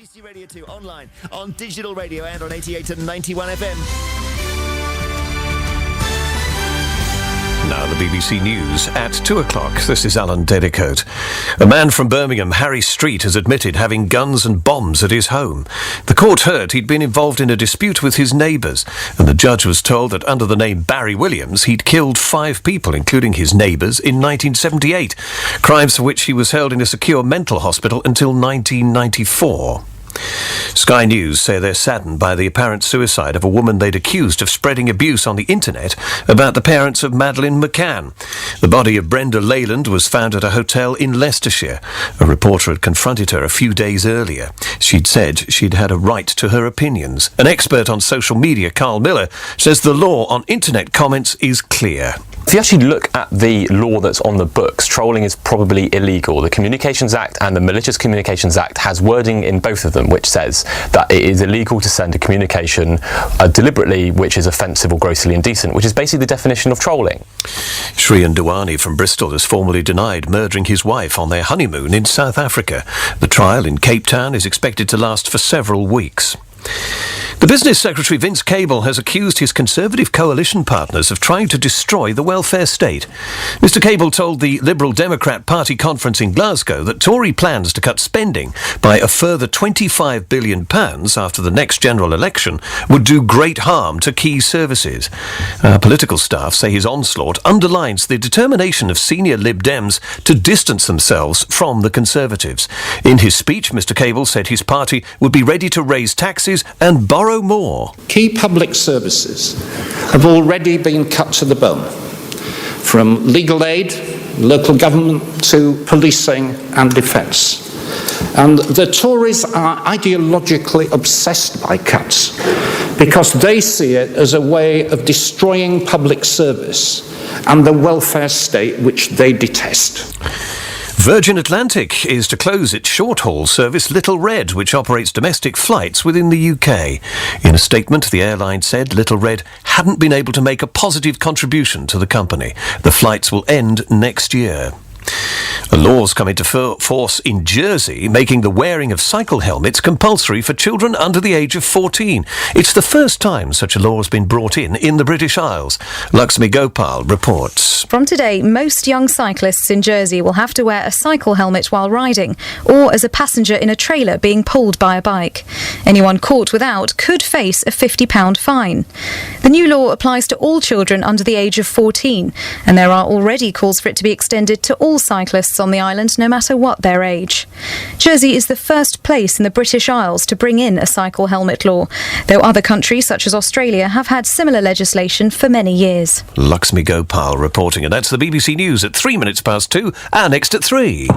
BBC Radio 2 online, on digital radio and on 88 and 91 FM. Now the BBC News at 2 o'clock. This is Alan Dedicoat. A man from Birmingham, Harry Street, has admitted having guns and bombs at his home. The court heard he'd been involved in a dispute with his neighbours, and the judge was told that under the name Barry Williams, he'd killed 5 people, including his neighbours, in 1978, crimes for which he was held in a secure mental hospital until 1994. Sky News say they're saddened by the apparent suicide of a woman they'd accused of spreading abuse on the internet about the parents of Madeleine McCann. The body of Brenda Leyland was found at a hotel in Leicestershire. A reporter had confronted her a few days earlier. She'd said she'd had a right to her opinions. An expert on social media, Carl Miller, says the law on internet comments is clear. If you actually look at the law that's on the books, trolling is probably illegal. The Communications Act and the Malicious Communications Act has wording in both of them which says that it is illegal to send a communication deliberately which is offensive or grossly indecent, which is basically the definition of trolling. Shrien Dewani from Bristol has formally denied murdering his wife on their honeymoon in South Africa. The trial in Cape Town is expected to last for several weeks. The Business Secretary Vince Cable has accused his Conservative coalition partners of trying to destroy the welfare state. Mr Cable told the Liberal Democrat Party conference in Glasgow that Tory plans to cut spending by a further £25 billion after the next general election would do great harm to key services. Political staff say his onslaught underlines the determination of senior Lib Dems to distance themselves from the Conservatives. In his speech, Mr Cable said his party would be ready to raise taxes and borrow more. Key public services have already been cut to the bone, from legal aid, local government to policing and defence. And the Tories are ideologically obsessed by cuts because they see it as a way of destroying public service and the welfare state which they detest. Virgin Atlantic is to close its short-haul service Little Red, which operates domestic flights within the UK. In a statement, the airline said Little Red hadn't been able to make a positive contribution to the company. The flights will end next year. A law's come into force in Jersey, making the wearing of cycle helmets compulsory for children under the age of 14. It's the first time such a law has been brought in the British Isles. Lakshmi Gopal reports. From today, most young cyclists in Jersey will have to wear a cycle helmet while riding, or as a passenger in a trailer being pulled by a bike. Anyone caught without could face a £50 fine. The new law applies to all children under the age of 14, and there are already calls for it to be extended to all cyclists on the island, no matter what their age. Jersey is the first place in the British Isles to bring in a cycle helmet law, though other countries such as Australia have had similar legislation for many years. Lakshmi Gopal reporting, and that's the BBC News at 2 and next at 3.